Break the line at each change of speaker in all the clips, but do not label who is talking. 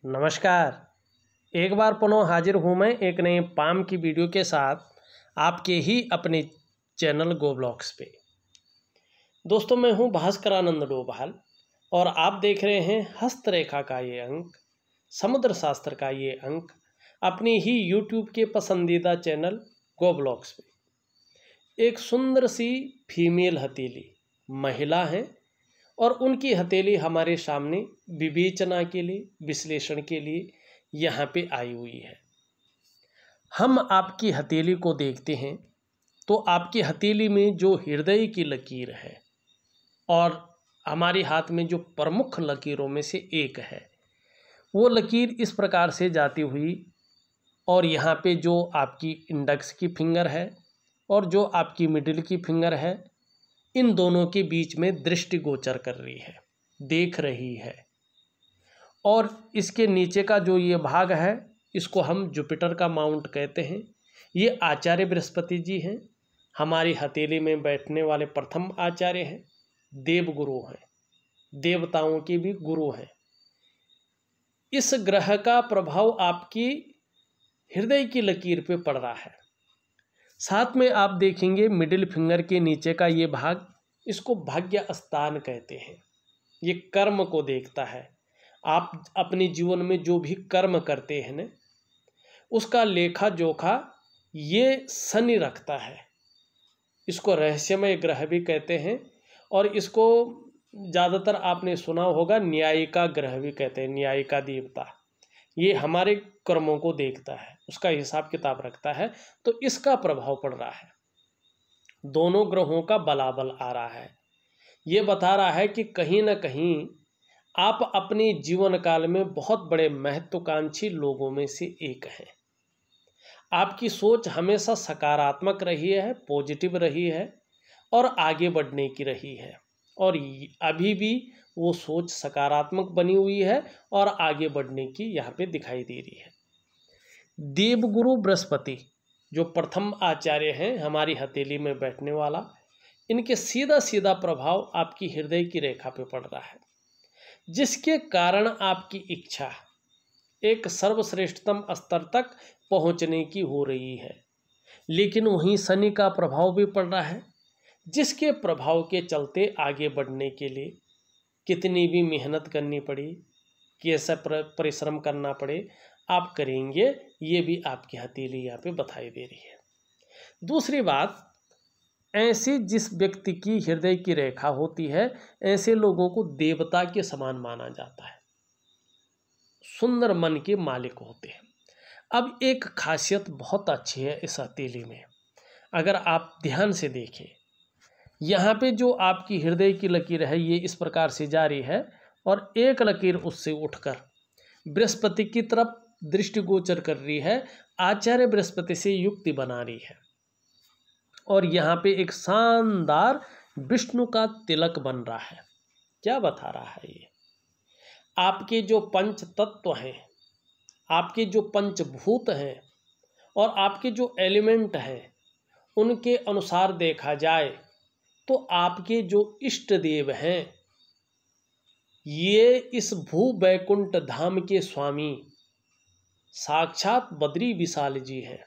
नमस्कार। एक बार पुनः हाजिर हूँ मैं एक नए पाम की वीडियो के साथ आपके ही अपने चैनल गो ब्लॉग्स पे। दोस्तों, मैं हूँ भास्करानंद डोभाल और आप देख रहे हैं हस्तरेखा का ये अंक, समुद्र शास्त्र का ये अंक अपनी ही यूट्यूब के पसंदीदा चैनल गो ब्लॉग्स पे। एक सुंदर सी फीमेल हथेली महिला हैं और उनकी हथेली हमारे सामने विवेचना के लिए, विश्लेषण के लिए यहाँ पे आई हुई है। हम आपकी हथेली को देखते हैं तो आपकी हथेली में जो हृदय की लकीर है और हमारे हाथ में जो प्रमुख लकीरों में से एक है, वो लकीर इस प्रकार से जाती हुई और यहाँ पे जो आपकी इंडेक्स की फिंगर है और जो आपकी मिडिल की फिंगर है, इन दोनों के बीच में दृष्टिगोचर कर रही है, देख रही है। और इसके नीचे का जो ये भाग है, इसको हम जुपिटर का माउंट कहते हैं। ये आचार्य बृहस्पति जी हैं, हमारी हथेली में बैठने वाले प्रथम आचार्य हैं, देवगुरु हैं, देवताओं के भी गुरु हैं। इस ग्रह का प्रभाव आपकी हृदय की लकीर पे पड़ रहा है। साथ में आप देखेंगे मिडिल फिंगर के नीचे का ये भाग, इसको भाग्य स्थान कहते हैं। ये कर्म को देखता है। आप अपने जीवन में जो भी कर्म करते हैं ना, उसका लेखा जोखा ये शनि रखता है। इसको रहस्यमय ग्रह भी कहते हैं और इसको ज़्यादातर आपने सुना होगा न्यायिका ग्रह भी कहते हैं, न्यायिका देवता। ये हमारे कर्मों को देखता है, उसका हिसाब किताब रखता है, तो इसका प्रभाव पड़ रहा है। दोनों ग्रहों का बलाबल आ रहा है। ये बता रहा है कि कहीं ना कहीं आप अपने जीवन काल में बहुत बड़े महत्वाकांक्षी लोगों में से एक हैं। आपकी सोच हमेशा सकारात्मक रही है, पॉजिटिव रही है और आगे बढ़ने की रही है, और अभी भी वो सोच सकारात्मक बनी हुई है और आगे बढ़ने की यहाँ पे दिखाई दे रही है। देवगुरु बृहस्पति जो प्रथम आचार्य हैं, हमारी हथेली में बैठने वाला, इनके सीधा सीधा प्रभाव आपकी हृदय की रेखा पे पड़ रहा है, जिसके कारण आपकी इच्छा एक सर्वश्रेष्ठतम स्तर तक पहुंचने की हो रही है। लेकिन वहीं शनि का प्रभाव भी पड़ रहा है, जिसके प्रभाव के चलते आगे बढ़ने के लिए कितनी भी मेहनत करनी पड़ी, कैसा परिश्रम करना पड़े, आप करेंगे। ये भी आपकी हथेली यहाँ पे बताई दे रही है। दूसरी बात, ऐसी जिस व्यक्ति की हृदय की रेखा होती है, ऐसे लोगों को देवता के समान माना जाता है, सुंदर मन के मालिक होते हैं। अब एक खासियत बहुत अच्छी है इस हथेली में, अगर आप ध्यान से देखें, यहाँ पे जो आपकी हृदय की लकीर है ये इस प्रकार से जारी है और एक लकीर उससे उठकर बृहस्पति की तरफ दृष्टिगोचर कर रही है, आचार्य बृहस्पति से युक्ति बना रही है, और यहाँ पे एक शानदार विष्णु का तिलक बन रहा है। क्या बता रहा है ये? आपके जो पंच तत्व हैं, आपके जो पंचभूत हैं और आपके जो एलिमेंट हैं, उनके अनुसार देखा जाए तो आपके जो इष्ट देव हैं, ये इस भू बैकुंठ धाम के स्वामी साक्षात बद्री विशाल जी हैं।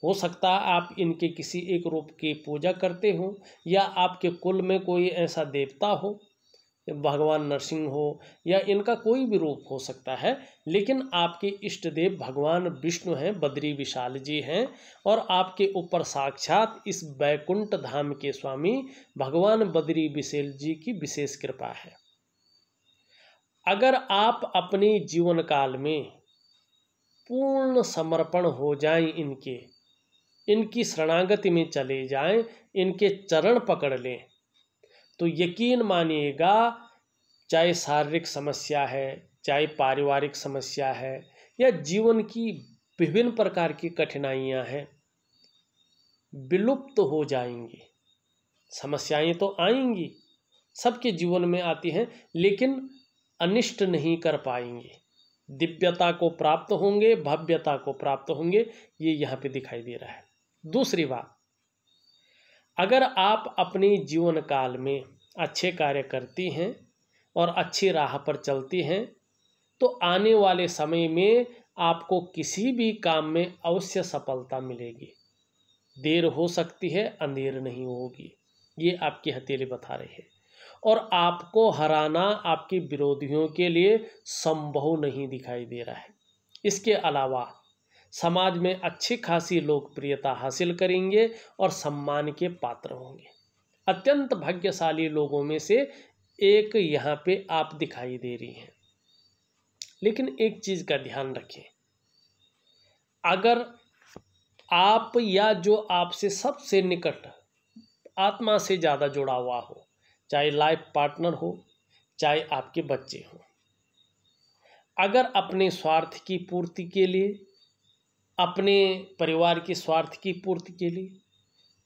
हो सकता है आप इनके किसी एक रूप की पूजा करते हो, या आपके कुल में कोई ऐसा देवता हो, भगवान नरसिंह हो, या इनका कोई भी रूप हो सकता है, लेकिन आपके इष्ट देव भगवान विष्णु हैं, बद्री विशाल जी हैं, और आपके ऊपर साक्षात इस बैकुंठ धाम के स्वामी भगवान बद्री विशाल जी की विशेष कृपा है। अगर आप अपने जीवन काल में पूर्ण समर्पण हो जाएं, इनकी शरणागति में चले जाएं, इनके चरण पकड़ लें, तो यकीन मानिएगा, चाहे शारीरिक समस्या है, चाहे पारिवारिक समस्या है, या जीवन की विभिन्न प्रकार की कठिनाइयां हैं, विलुप्त हो जाएंगी। समस्याएं तो आएंगी, सबके जीवन में आती हैं, लेकिन अनिष्ट नहीं कर पाएंगे, दिव्यता को प्राप्त होंगे, भव्यता को प्राप्त होंगे। ये यहाँ पे दिखाई दे रहा है। दूसरी बात, अगर आप अपने जीवन काल में अच्छे कार्य करती हैं और अच्छी राह पर चलती हैं, तो आने वाले समय में आपको किसी भी काम में अवश्य सफलता मिलेगी। देर हो सकती है, अंधेर नहीं होगी, ये आपकी हथेली बता रही है। और आपको हराना आपके विरोधियों के लिए संभव नहीं दिखाई दे रहा है। इसके अलावा समाज में अच्छी खासी लोकप्रियता हासिल करेंगे और सम्मान के पात्र होंगे। अत्यंत भाग्यशाली लोगों में से एक यहाँ पे आप दिखाई दे रही हैं। लेकिन एक चीज़ का ध्यान रखें, अगर आप या जो आपसे सबसे निकट आत्मा से ज़्यादा जुड़ा हुआ हो, चाहे लाइफ पार्टनर हो, चाहे आपके बच्चे हों, अगर अपने स्वार्थ की पूर्ति के लिए, अपने परिवार के स्वार्थ की पूर्ति के लिए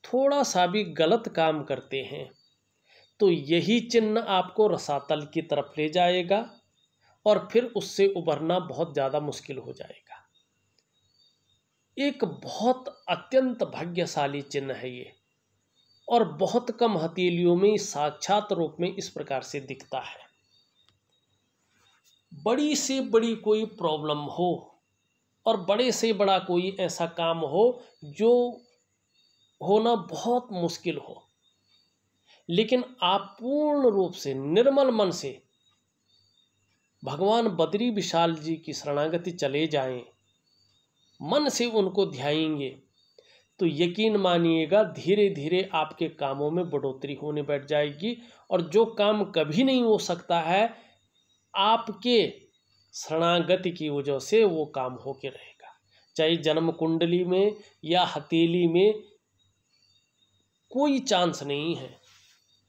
थोड़ा सा भी गलत काम करते हैं, तो यही चिन्ह आपको रसातल की तरफ ले जाएगा और फिर उससे उभरना बहुत ज़्यादा मुश्किल हो जाएगा। एक बहुत अत्यंत भाग्यशाली चिन्ह है ये, और बहुत कम हथेलियों में साक्षात रूप में इस प्रकार से दिखता है। बड़ी से बड़ी कोई प्रॉब्लम हो और बड़े से बड़ा कोई ऐसा काम हो जो होना बहुत मुश्किल हो, लेकिन आप पूर्ण रूप से निर्मल मन से भगवान बद्री विशाल जी की शरणागति चले जाएं, मन से उनको ध्याएंगे, तो यकीन मानिएगा धीरे धीरे आपके कामों में बढ़ोतरी होने बैठ जाएगी। और जो काम कभी नहीं हो सकता है, आपके शरणागति की वजह से वो काम होके रहेगा। चाहे जन्म कुंडली में या हथेली में कोई चांस नहीं है,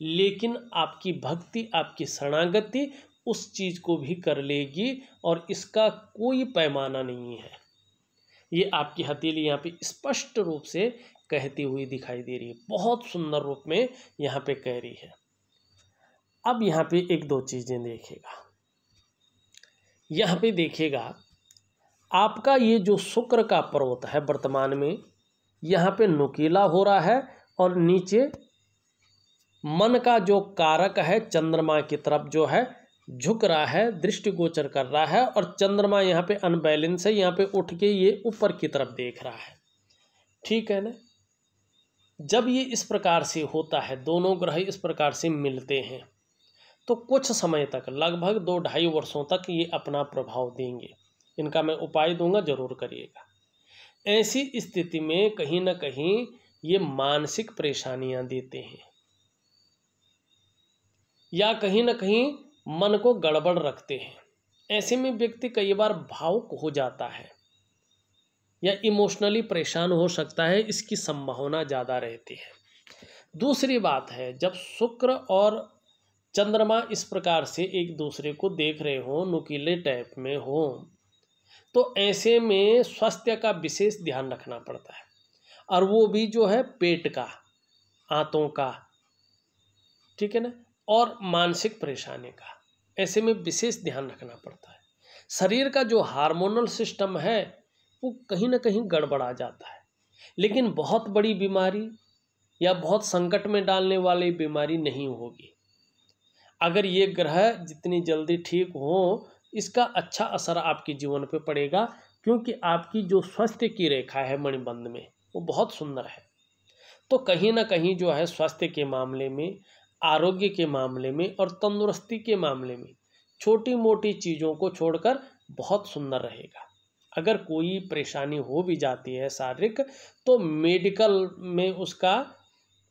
लेकिन आपकी भक्ति, आपकी शरणागति उस चीज़ को भी कर लेगी और इसका कोई पैमाना नहीं है। ये आपकी हथेली यहाँ पे स्पष्ट रूप से कहती हुई दिखाई दे रही है, बहुत सुंदर रूप में यहाँ पे कह रही है। अब यहाँ पे एक दो चीज़ें देखेगा, यहाँ पे देखिएगा आपका ये जो शुक्र का पर्वत है वर्तमान में यहाँ पे नुकीला हो रहा है और नीचे मन का जो कारक है चंद्रमा की तरफ जो है झुक रहा है, दृष्टिगोचर कर रहा है, और चंद्रमा यहाँ पे अनबैलेंस है, यहाँ पे उठ के ये ऊपर की तरफ देख रहा है। ठीक है ना। जब ये इस प्रकार से होता है, दोनों ग्रह इस प्रकार से मिलते हैं, तो कुछ समय तक, लगभग 2-2.5 वर्षों तक ये अपना प्रभाव देंगे। इनका मैं उपाय दूंगा, जरूर करिएगा। ऐसी स्थिति में कहीं ना कहीं ये मानसिक परेशानियां देते हैं या कहीं ना कहीं मन को गड़बड़ रखते हैं। ऐसे में व्यक्ति कई बार भावुक हो जाता है या इमोशनली परेशान हो सकता है, इसकी संभावना ज़्यादा रहती है। दूसरी बात है, जब शुक्र और चंद्रमा इस प्रकार से एक दूसरे को देख रहे हो, नुकीले टाइप में हो, तो ऐसे में स्वास्थ्य का विशेष ध्यान रखना पड़ता है, और वो भी जो है पेट का, आंतों का, ठीक है ना, और मानसिक परेशानी का। ऐसे में विशेष ध्यान रखना पड़ता है। शरीर का जो हार्मोनल सिस्टम है वो कहीं ना कहीं गड़बड़ा जाता है, लेकिन बहुत बड़ी बीमारी या बहुत संकट में डालने वाली बीमारी नहीं होगी। अगर ये ग्रह जितनी जल्दी ठीक हो, इसका अच्छा असर आपके जीवन पे पड़ेगा, क्योंकि आपकी जो स्वास्थ्य की रेखा है मणिबंध में वो बहुत सुंदर है। तो कहीं ना कहीं जो है स्वास्थ्य के मामले में, आरोग्य के मामले में और तंदुरुस्ती के मामले में छोटी मोटी चीज़ों को छोड़कर बहुत सुंदर रहेगा। अगर कोई परेशानी हो भी जाती है शारीरिक, तो मेडिकल में उसका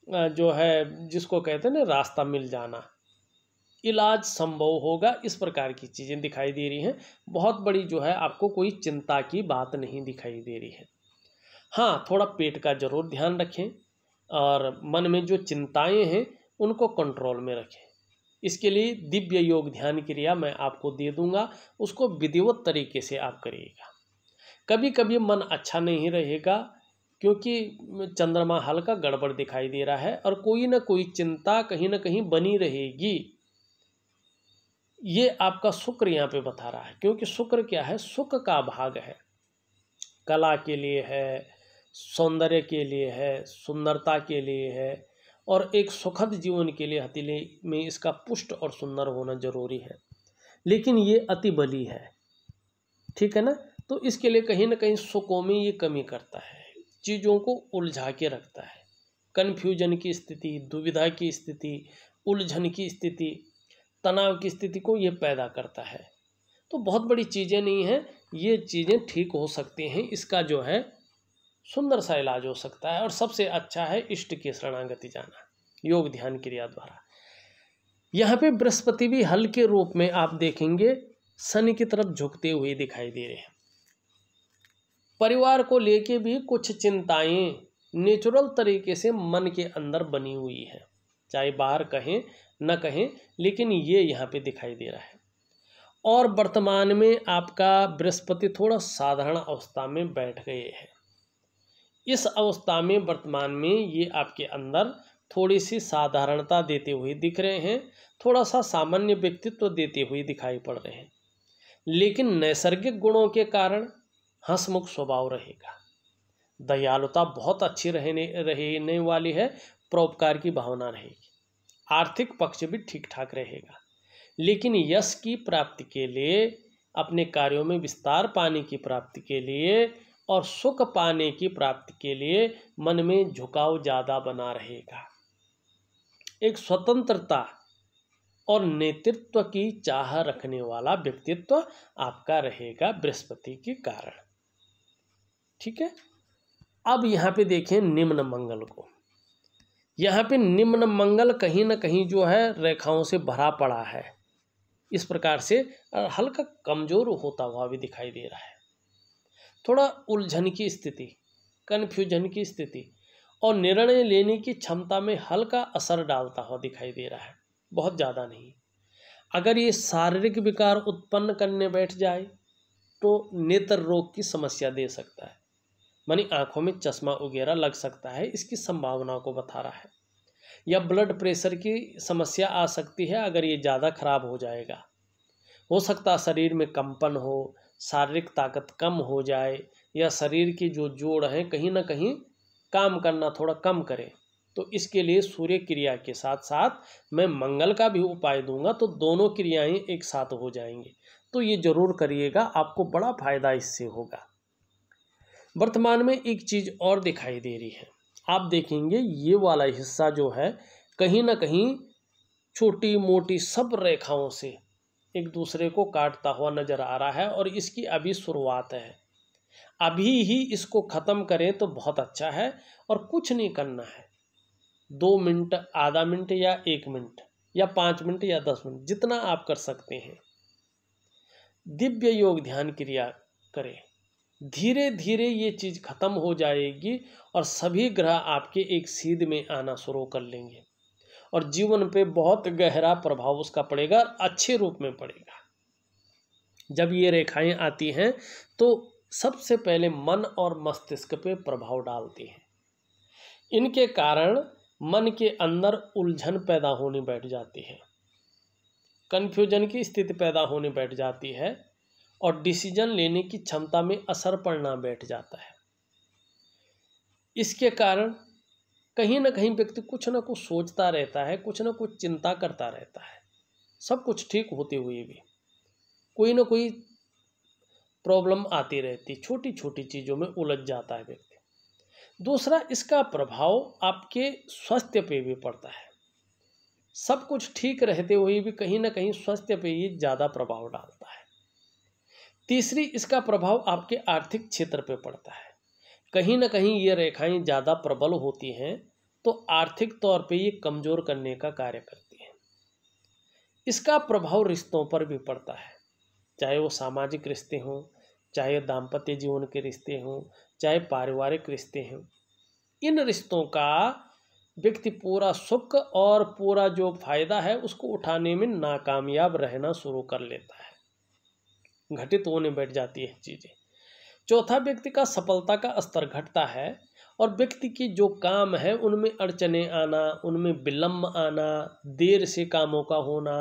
जो है, जिसको कहते हैं ना, रास्ता मिल जाना, इलाज संभव होगा। इस प्रकार की चीज़ें दिखाई दे रही हैं। बहुत बड़ी जो है आपको कोई चिंता की बात नहीं दिखाई दे रही है। हाँ, थोड़ा पेट का जरूर ध्यान रखें और मन में जो चिंताएं हैं उनको कंट्रोल में रखें। इसके लिए दिव्य योग ध्यान क्रिया मैं आपको दे दूंगा, उसको विधिवत तरीके से आप करिएगा। कभी कभी मन अच्छा नहीं रहेगा क्योंकि चंद्रमा हल्का गड़बड़ दिखाई दे रहा है और कोई ना कोई चिंता कहीं ना कहीं बनी रहेगी। ये आपका शुक्र यहाँ पे बता रहा है, क्योंकि शुक्र क्या है, सुख का भाग है, कला के लिए है, सौंदर्य के लिए है, सुंदरता के लिए है, और एक सुखद जीवन के लिए हथेली में इसका पुष्ट और सुंदर होना जरूरी है। लेकिन ये अति बली है, ठीक है ना। तो इसके लिए कहीं ना कहीं सुखों में ये कमी करता है, चीज़ों को उलझा के रखता है, कन्फ्यूजन की स्थिति, दुविधा की स्थिति, उलझन की स्थिति, तनाव की स्थिति को ये पैदा करता है। तो बहुत बड़ी चीज़ें नहीं हैं, ये चीज़ें ठीक हो सकती हैं, इसका जो है सुंदर सा इलाज हो सकता है। और सबसे अच्छा है इष्ट की शरणागति जाना योग ध्यान क्रिया द्वारा। यहाँ पे बृहस्पति भी हल के रूप में आप देखेंगे शनि की तरफ झुकते हुए दिखाई दे रहे हैं। परिवार को लेके भी कुछ चिंताएं नेचुरल तरीके से मन के अंदर बनी हुई है, चाहे बाहर कहें न कहें, लेकिन ये यहाँ पे दिखाई दे रहा है। और वर्तमान में आपका बृहस्पति थोड़ा साधारण अवस्था में बैठ गए हैं। इस अवस्था में वर्तमान में ये आपके अंदर थोड़ी सी साधारणता देते हुए दिख रहे हैं, थोड़ा सा सामान्य व्यक्तित्व देते हुए दिखाई पड़ रहे हैं, लेकिन नैसर्गिक गुणों के कारण हंसमुख स्वभाव रहेगा। दयालुता बहुत अच्छी रहने वाली है, परोपकार की भावना रहेगी, आर्थिक पक्ष भी ठीक ठाक रहेगा। लेकिन यश की प्राप्ति के लिए, अपने कार्यों में विस्तार पाने की प्राप्ति के लिए और सुख पाने की प्राप्ति के लिए मन में झुकाव ज़्यादा बना रहेगा। एक स्वतंत्रता और नेतृत्व की चाह रखने वाला व्यक्तित्व आपका रहेगा बृहस्पति के कारण। ठीक है। अब यहाँ पे देखें निम्न मंगल को। यहाँ पे निम्न मंगल कहीं ना कहीं जो है रेखाओं से भरा पड़ा है, इस प्रकार से हल्का कमजोर होता हुआ भी दिखाई दे रहा है। थोड़ा उलझन की स्थिति, कन्फ्यूजन की स्थिति और निर्णय लेने की क्षमता में हल्का असर डालता हुआ दिखाई दे रहा है, बहुत ज़्यादा नहीं। अगर ये शारीरिक विकार उत्पन्न करने बैठ जाए तो नेत्र रोग की समस्या दे सकता है, मानी आंखों में चश्मा वगैरह लग सकता है, इसकी संभावना को बता रहा है। या ब्लड प्रेशर की समस्या आ सकती है अगर ये ज़्यादा खराब हो जाएगा। हो सकता है शरीर में कंपन हो, शारीरिक ताकत कम हो जाए, या शरीर की जो जोड़ हैं कहीं ना कहीं काम करना थोड़ा कम करें। तो इसके लिए सूर्य क्रिया के साथ साथ मैं मंगल का भी उपाय दूंगा, तो दोनों क्रियाएं एक साथ हो जाएंगी। तो ये जरूर करिएगा, आपको बड़ा फायदा इससे होगा। वर्तमान में एक चीज़ और दिखाई दे रही है, आप देखेंगे ये वाला हिस्सा जो है कहीं ना कहीं छोटी मोटी सब रेखाओं से एक दूसरे को काटता हुआ नजर आ रहा है, और इसकी अभी शुरुआत है। अभी ही इसको ख़त्म करें तो बहुत अच्छा है। और कुछ नहीं करना है, 2 मिनट, आधा मिनट या 1 मिनट या 5 मिनट या 10 मिनट, जितना आप कर सकते हैं, दिव्य योग ध्यान क्रिया करें। धीरे धीरे ये चीज़ खत्म हो जाएगी और सभी ग्रह आपके एक सीध में आना शुरू कर लेंगे, और जीवन पे बहुत गहरा प्रभाव उसका पड़ेगा, अच्छे रूप में पड़ेगा। जब ये रेखाएं आती हैं तो सबसे पहले मन और मस्तिष्क पे प्रभाव डालती हैं। इनके कारण मन के अंदर उलझन पैदा होने बैठ जाती है, कन्फ्यूजन की स्थिति पैदा होने बैठ जाती है, और डिसीजन लेने की क्षमता में असर पड़ना बैठ जाता है। इसके कारण कहीं ना कहीं व्यक्ति कुछ ना कुछ सोचता रहता है, कुछ ना कुछ चिंता करता रहता है। सब कुछ ठीक होते हुए भी कोई ना कोई प्रॉब्लम आती रहती, छोटी छोटी चीज़ों में उलझ जाता है व्यक्ति। दूसरा, इसका प्रभाव आपके स्वास्थ्य पे भी पड़ता है। सब कुछ ठीक रहते हुए भी कहीं ना कहीं स्वास्थ्य पे ये ज़्यादा प्रभाव डालता है। तीसरी, इसका प्रभाव आपके आर्थिक क्षेत्र पे पड़ता है। कहीं ना कहीं ये रेखाएं ज़्यादा प्रबल होती हैं तो आर्थिक तौर पे ये कमज़ोर करने का कार्य करती हैं। इसका प्रभाव रिश्तों पर भी पड़ता है, चाहे वो सामाजिक रिश्ते हों, चाहे दाम्पत्य जीवन के रिश्ते हों, चाहे पारिवारिक रिश्ते हों। इन रिश्तों का व्यक्ति पूरा सुख और पूरा जो फायदा है उसको उठाने में नाकामयाब रहना शुरू कर लेता है, घटित होने बैठ जाती है चीज़ें। चौथा, व्यक्ति का सफलता का स्तर घटता है, और व्यक्ति की जो काम है उनमें अड़चने आना, उनमें विलम्ब आना, देर से कामों का होना,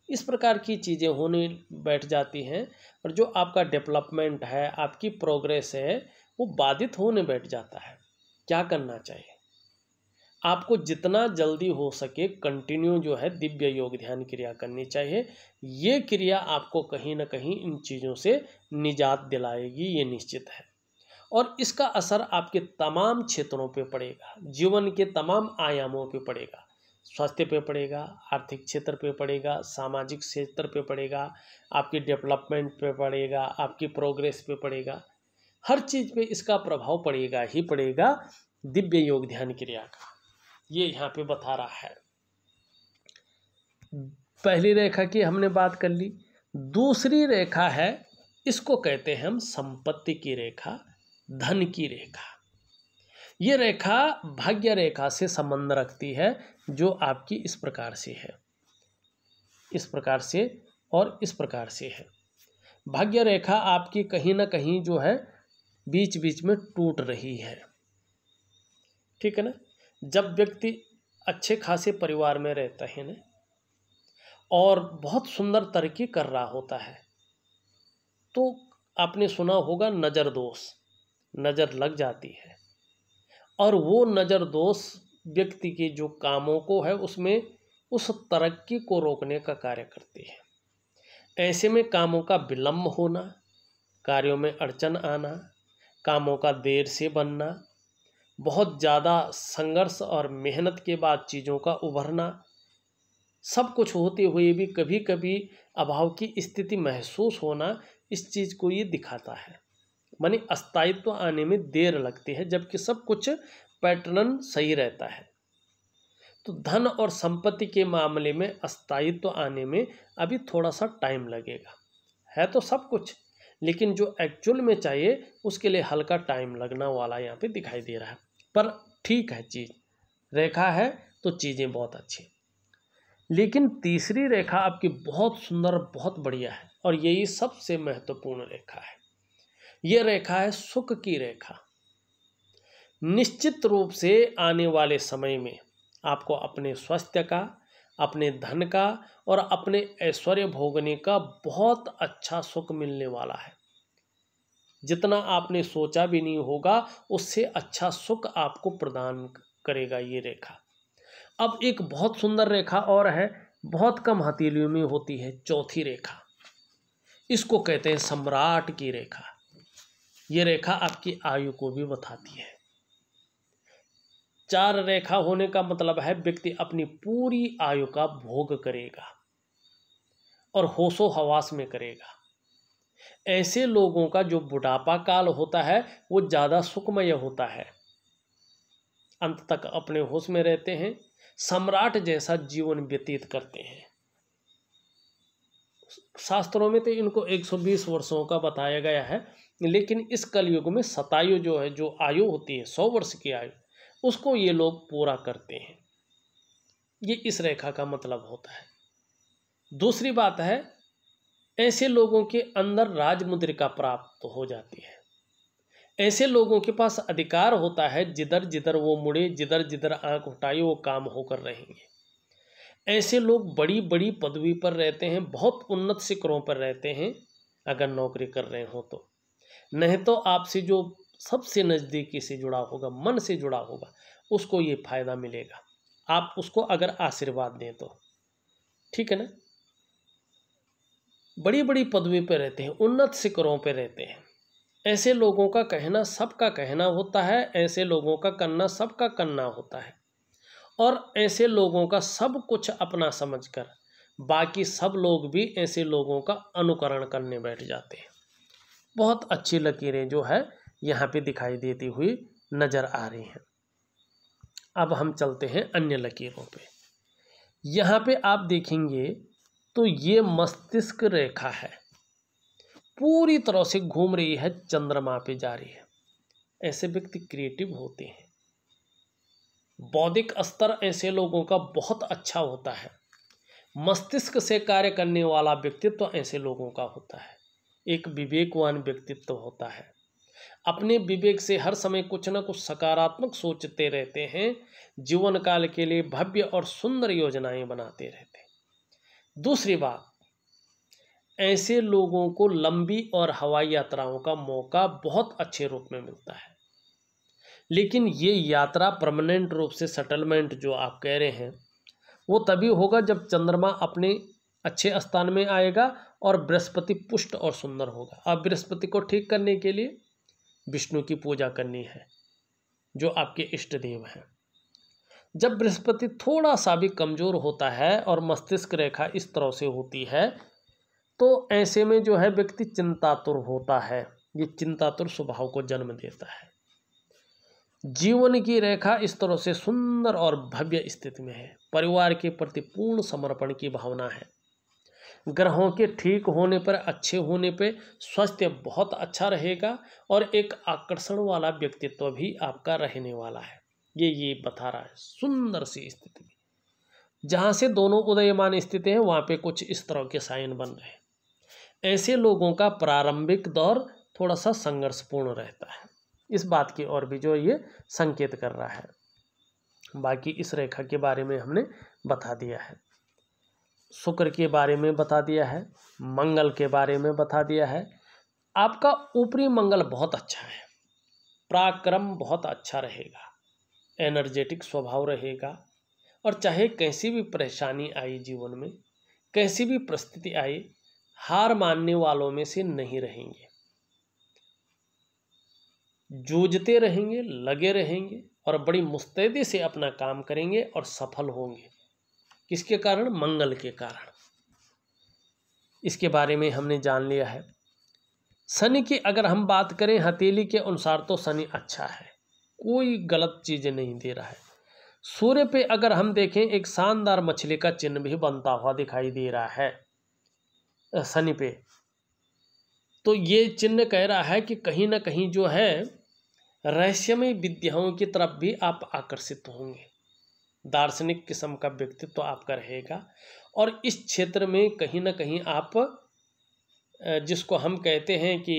इस प्रकार की चीज़ें होने बैठ जाती हैं। और जो आपका डेवलपमेंट है, आपकी प्रोग्रेस है, वो बाधित होने बैठ जाता है। क्या करना चाहिए? आपको जितना जल्दी हो सके कंटिन्यू जो है दिव्य योग ध्यान क्रिया करनी चाहिए। ये क्रिया आपको कहीं ना कहीं इन चीज़ों से निजात दिलाएगी, ये निश्चित है। और इसका असर आपके तमाम क्षेत्रों पे पड़ेगा, जीवन के तमाम आयामों पे पड़ेगा। स्वास्थ्य पे पड़ेगा, आर्थिक क्षेत्र पे पड़ेगा, सामाजिक क्षेत्र पे पड़ेगा, आपकी डेवलपमेंट पे पड़ेगा, आपकी प्रोग्रेस पे पड़ेगा। हर चीज़ पे इसका प्रभाव पड़ेगा ही पड़ेगा दिव्य योग ध्यान क्रिया का। ये यहाँ पे बता रहा है। पहली रेखा की हमने बात कर ली। दूसरी रेखा है, इसको कहते हैं हम संपत्ति की रेखा, धन की रेखा। ये रेखा भाग्य रेखा से संबंध रखती है, जो आपकी इस प्रकार से है, इस प्रकार से और इस प्रकार से है। भाग्य रेखा आपकी कहीं ना कहीं जो है बीच बीच में टूट रही है, ठीक है ना। जब व्यक्ति अच्छे खासे परिवार में रहता है ना और बहुत सुंदर तरक्की कर रहा होता है, तो आपने सुना होगा नज़र दोष, नज़र लग जाती है और वो नज़र दोष व्यक्ति के जो कामों को है उसमें उस तरक्की को रोकने का कार्य करती है। ऐसे में कामों का विलंब होना, कार्यों में अड़चन आना, कामों का देर से बनना, बहुत ज़्यादा संघर्ष और मेहनत के बाद चीज़ों का उभरना, सब कुछ होते हुए भी कभी कभी अभाव की स्थिति महसूस होना, इस चीज़ को ये दिखाता है। माने अस्थायित्व आने में देर लगती है, जबकि सब कुछ पैटर्न सही रहता है। तो धन और संपत्ति के मामले में अस्थायित्व आने में अभी थोड़ा सा टाइम लगेगा। है तो सब कुछ, लेकिन जो एक्चुअल में चाहिए उसके लिए हल्का टाइम लगना वाला यहाँ पे दिखाई दे रहा है। पर ठीक है, चीज़ रेखा है तो चीज़ें बहुत अच्छी। लेकिन तीसरी रेखा आपकी बहुत सुंदर, बहुत बढ़िया है और यही सबसे महत्वपूर्ण रेखा है। यह रेखा है सुख की रेखा। निश्चित रूप से आने वाले समय में आपको अपने स्वास्थ्य का, अपने धन का और अपने ऐश्वर्य भोगने का बहुत अच्छा सुख मिलने वाला है। जितना आपने सोचा भी नहीं होगा उससे अच्छा सुख आपको प्रदान करेगा ये रेखा। अब एक बहुत सुंदर रेखा और है, बहुत कम हथेलियों में होती है, चौथी रेखा। इसको कहते हैं सम्राट की रेखा। ये रेखा आपकी आयु को भी बताती है। 4 रेखा होने का मतलब है व्यक्ति अपनी पूरी आयु का भोग करेगा और होशो हवास में करेगा। ऐसे लोगों का जो बुढ़ापा काल होता है वो ज़्यादा सुखमय होता है, अंत तक अपने होश में रहते हैं, सम्राट जैसा जीवन व्यतीत करते हैं। शास्त्रों में तो इनको 120 वर्षों का बताया गया है, लेकिन इस कलयुग में शतायु जो है, जो आयु होती है 100 वर्ष की आयु, उसको ये लोग पूरा करते हैं। ये इस रेखा का मतलब होता है। दूसरी बात है, ऐसे लोगों के अंदर राजमुद्रिका प्राप्त हो जाती है। ऐसे लोगों के पास अधिकार होता है, जिधर जिधर वो मुड़े, जिधर जिधर आंख उठाए वो काम होकर रहेंगे। ऐसे लोग बड़ी बड़ी पदवी पर रहते हैं, बहुत उन्नत शिखरों पर रहते हैं अगर नौकरी कर रहे हो तो। नहीं तो आपसे जो सबसे नज़दीकी से जुड़ा होगा, मन से जुड़ा होगा, उसको ये फायदा मिलेगा, आप उसको अगर आशीर्वाद दें तो, ठीक है ना। बड़ी बड़ी पदवी पर रहते हैं, उन्नत शिखरों पर रहते हैं। ऐसे लोगों का कहना सबका कहना होता है, ऐसे लोगों का करना सबका करना होता है और ऐसे लोगों का सब कुछ अपना समझकर बाकी सब लोग भी ऐसे लोगों का अनुकरण करने बैठ जाते हैं। बहुत अच्छी लकीरें जो है यहाँ पे दिखाई देती हुई नज़र आ रही हैं। अब हम चलते हैं अन्य लकीरों पे। यहाँ पे आप देखेंगे तो ये मस्तिष्क रेखा है, पूरी तरह से घूम रही है, चंद्रमा पे जा रही है। ऐसे व्यक्ति क्रिएटिव होते हैं, बौद्धिक स्तर ऐसे लोगों का बहुत अच्छा होता है, मस्तिष्क से कार्य करने वाला व्यक्तित्व तो ऐसे लोगों का होता है, एक विवेकवान व्यक्तित्व होता है, अपने विवेक से हर समय कुछ न कुछ सकारात्मक सोचते रहते हैं, जीवन काल के लिए भव्य और सुंदर योजनाएं बनाते रहते हैं। दूसरी बात, ऐसे लोगों को लंबी और हवाई यात्राओं का मौका बहुत अच्छे रूप में मिलता है। लेकिन ये यात्रा परमानेंट रूप से सेटलमेंट जो आप कह रहे हैं वो तभी होगा जब चंद्रमा अपने अच्छे स्थान में आएगा और बृहस्पति पुष्ट और सुंदर होगा। अब बृहस्पति को ठीक करने के लिए विष्णु की पूजा करनी है जो आपके इष्ट देव हैं। जब बृहस्पति थोड़ा सा भी कमज़ोर होता है और मस्तिष्क रेखा इस तरह से होती है तो ऐसे में जो है व्यक्ति चिंतातुर होता है। ये चिंतातुर स्वभाव को जन्म देता है। जीवन की रेखा इस तरह से सुंदर और भव्य स्थिति में है। परिवार के प्रति पूर्ण समर्पण की भावना है। ग्रहों के ठीक होने पर, अच्छे होने पे स्वास्थ्य बहुत अच्छा रहेगा और एक आकर्षण वाला व्यक्तित्व भी आपका रहने वाला है। ये बता रहा है सुंदर सी स्थिति में। जहाँ से दोनों उदयमान स्थिति हैं वहाँ पे कुछ इस तरह के साइन बन रहे हैं। ऐसे लोगों का प्रारंभिक दौर थोड़ा सा संघर्षपूर्ण रहता है। इस बात की ओर भी जो ये संकेत कर रहा है। बाकी इस रेखा के बारे में हमने बता दिया है, शुक्र के बारे में बता दिया है, मंगल के बारे में बता दिया है। आपका ऊपरी मंगल बहुत अच्छा है, पराक्रम बहुत अच्छा रहेगा, एनर्जेटिक स्वभाव रहेगा और चाहे कैसी भी परेशानी आई जीवन में, कैसी भी परिस्थिति आई, हार मानने वालों में से नहीं रहेंगे। जूझते रहेंगे, लगे रहेंगे और बड़ी मुस्तैदी से अपना काम करेंगे और सफल होंगे। किसके कारण? मंगल के कारण। इसके बारे में हमने जान लिया है। शनि की अगर हम बात करें हथेली के अनुसार तो शनि अच्छा है, कोई गलत चीज़ें नहीं दे रहा है। सूर्य पे अगर हम देखें एक शानदार मछली का चिन्ह भी बनता हुआ दिखाई दे रहा है शनि पे। तो ये चिन्ह कह रहा है कि कहीं ना कहीं जो है रहस्यमय विद्याओं की तरफ भी आप आकर्षित होंगे। दार्शनिक किस्म का व्यक्तित्व आपका रहेगा और इस क्षेत्र में कहीं ना कहीं आप जिसको हम कहते हैं कि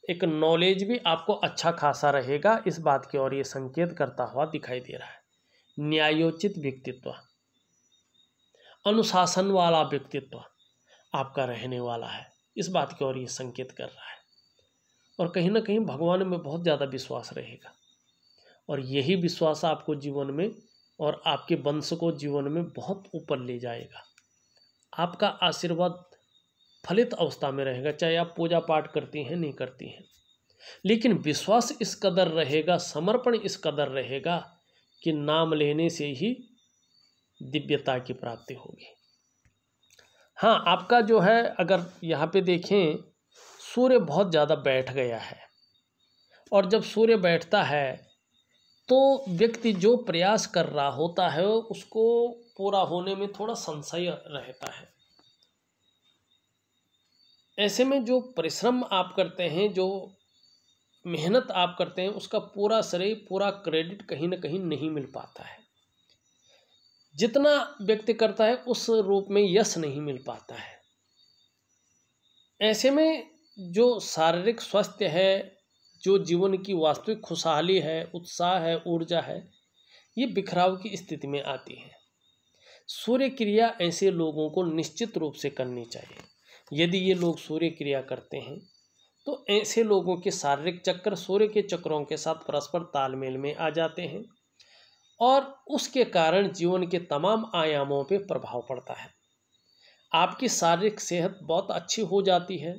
एक नॉलेज भी आपको अच्छा खासा रहेगा। इस बात की ओर ये संकेत करता हुआ दिखाई दे रहा है। न्यायोचित व्यक्तित्व, अनुशासन वाला व्यक्तित्व आपका रहने वाला है। इस बात की ओर ये संकेत कर रहा है और कहीं ना कहीं भगवान में बहुत ज़्यादा विश्वास रहेगा और यही विश्वास आपको जीवन में और आपके वंश को जीवन में बहुत ऊपर ले जाएगा। आपका आशीर्वाद फलित अवस्था में रहेगा, चाहे आप पूजा पाठ करती हैं नहीं करती हैं, लेकिन विश्वास इस कदर रहेगा, समर्पण इस कदर रहेगा कि नाम लेने से ही दिव्यता की प्राप्ति होगी। हाँ, आपका जो है अगर यहाँ पे देखें सूर्य बहुत ज़्यादा बैठ गया है और जब सूर्य बैठता है तो व्यक्ति जो प्रयास कर रहा होता है उसको पूरा होने में थोड़ा संशय रहता है। ऐसे में जो परिश्रम आप करते हैं, जो मेहनत आप करते हैं, उसका पूरा श्रेय, पूरा क्रेडिट कहीं ना कहीं नहीं मिल पाता है। जितना व्यक्ति करता है उस रूप में यश नहीं मिल पाता है। ऐसे में जो शारीरिक स्वास्थ्य है, जो जीवन की वास्तविक खुशहाली है, उत्साह है, ऊर्जा है, ये बिखराव की स्थिति में आती है। सूर्य क्रिया ऐसे लोगों को निश्चित रूप से करनी चाहिए। यदि ये लोग सूर्य क्रिया करते हैं तो ऐसे लोगों के शारीरिक चक्र सूर्य के चक्रों के साथ परस्पर तालमेल में आ जाते हैं और उसके कारण जीवन के तमाम आयामों पर प्रभाव पड़ता है। आपकी शारीरिक सेहत बहुत अच्छी हो जाती है,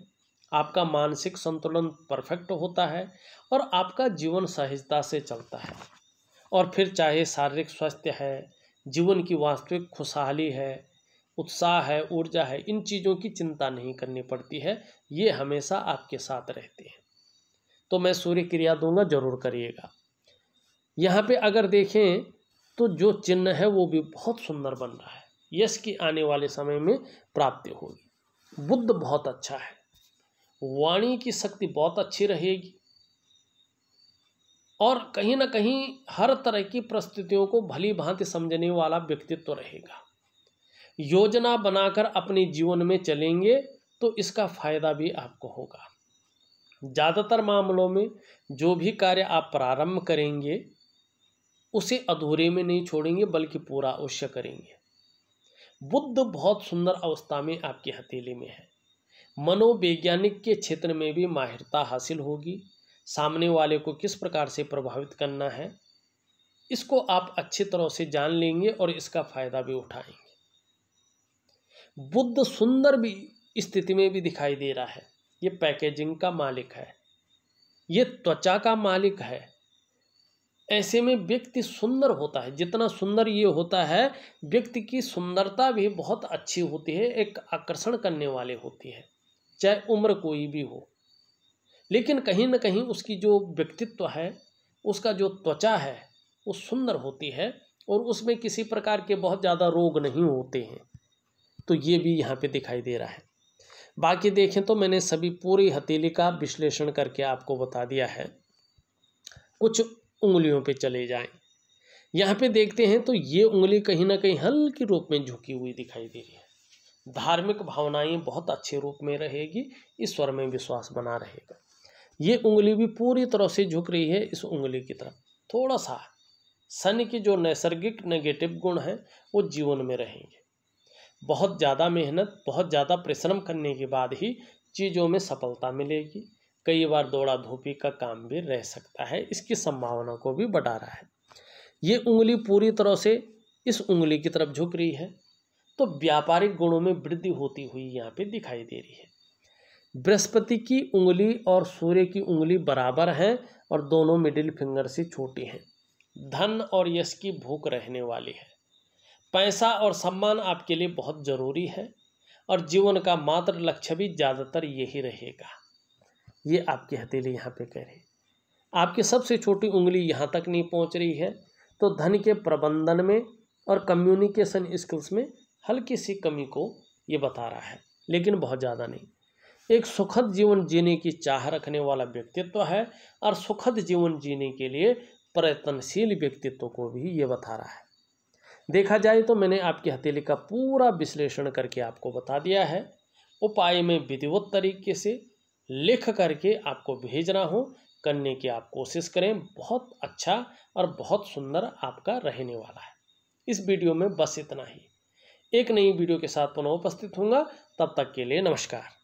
आपका मानसिक संतुलन परफेक्ट होता है और आपका जीवन सहजता से चलता है। और फिर चाहे शारीरिक स्वास्थ्य है, जीवन की वास्तविक खुशहाली है, उत्साह है, ऊर्जा है, इन चीज़ों की चिंता नहीं करनी पड़ती है। ये हमेशा आपके साथ रहते हैं। तो मैं सूर्य क्रिया दूंगा, जरूर करिएगा। यहाँ पे अगर देखें तो जो चिन्ह है वो भी बहुत सुंदर बन रहा है। यश की आने वाले समय में प्राप्ति होगी। बुद्ध बहुत अच्छा है, वाणी की शक्ति बहुत अच्छी रहेगी और कहीं ना कहीं हर तरह की परिस्थितियों को भली भांति समझने वाला व्यक्तित्व रहेगा। योजना बनाकर अपने जीवन में चलेंगे तो इसका फायदा भी आपको होगा। ज़्यादातर मामलों में जो भी कार्य आप प्रारंभ करेंगे उसे अधूरे में नहीं छोड़ेंगे बल्कि पूरा अवश्य करेंगे। बुद्ध बहुत सुंदर अवस्था में आपकी हथेली में है। मनोवैज्ञानिक के क्षेत्र में भी माहिरता हासिल होगी। सामने वाले को किस प्रकार से प्रभावित करना है, इसको आप अच्छी तरह से जान लेंगे और इसका फायदा भी उठाएंगे। बुध सुंदर भी स्थिति में भी दिखाई दे रहा है। ये पैकेजिंग का मालिक है, ये त्वचा का मालिक है। ऐसे में व्यक्ति सुंदर होता है। जितना सुंदर ये होता है, व्यक्ति की सुंदरता भी बहुत अच्छी होती है, एक आकर्षण करने वाली होती है, चाहे उम्र कोई भी हो। लेकिन कहीं ना कहीं उसकी जो व्यक्तित्व है, उसका जो त्वचा है वो सुंदर होती है और उसमें किसी प्रकार के बहुत ज़्यादा रोग नहीं होते हैं। तो ये भी यहाँ पे दिखाई दे रहा है। बाकी देखें तो मैंने सभी पूरी हथेली का विश्लेषण करके आपको बता दिया है। कुछ उंगलियों पे चले जाएं। यहाँ पे देखते हैं तो ये उंगली कहीं ना कहीं हल्के रूप में झुकी हुई दिखाई दे रही है। धार्मिक भावनाएं बहुत अच्छे रूप में रहेगी, ईश्वर में विश्वास बना रहेगा। ये उंगली भी पूरी तरह से झुक रही है इस उंगली की तरफ। थोड़ा सा शनि के जो नैसर्गिक नेगेटिव गुण हैं वो जीवन में रहेंगे। बहुत ज़्यादा मेहनत, बहुत ज़्यादा परिश्रम करने के बाद ही चीज़ों में सफलता मिलेगी। कई बार दौड़ा धूपी का काम भी रह सकता है, इसकी संभावना को भी बढ़ा रहा है। ये उंगली पूरी तरह से इस उंगली की तरफ झुक रही है, तो व्यापारिक गुणों में वृद्धि होती हुई यहाँ पे दिखाई दे रही है। बृहस्पति की उंगली और सूर्य की उंगली बराबर हैं और दोनों मिडिल फिंगर से छोटी हैं। धन और यश की भूख रहने वाली है। पैसा और सम्मान आपके लिए बहुत जरूरी है और जीवन का मात्र लक्ष्य भी ज़्यादातर यही रहेगा। ये आपकी हथेली यहाँ पे कह रही है। आपकी सबसे छोटी उंगली यहाँ तक नहीं पहुँच रही है, तो धन के प्रबंधन में और कम्युनिकेशन स्किल्स में हल्की सी कमी को ये बता रहा है, लेकिन बहुत ज़्यादा नहीं। एक सुखद जीवन जीने की चाह रखने वाला व्यक्तित्व है और सुखद जीवन जीने के लिए प्रयत्नशील व्यक्तित्व को भी ये बता रहा है। देखा जाए तो मैंने आपकी हथेली का पूरा विश्लेषण करके आपको बता दिया है। उपाय में विधिवत तरीके से लिख करके आपको भेज रहा हूँ, करने की आप कोशिश करें। बहुत अच्छा और बहुत सुंदर आपका रहने वाला है। इस वीडियो में बस इतना ही। एक नई वीडियो के साथ पुनः उपस्थित होऊंगा, तब तक के लिए नमस्कार।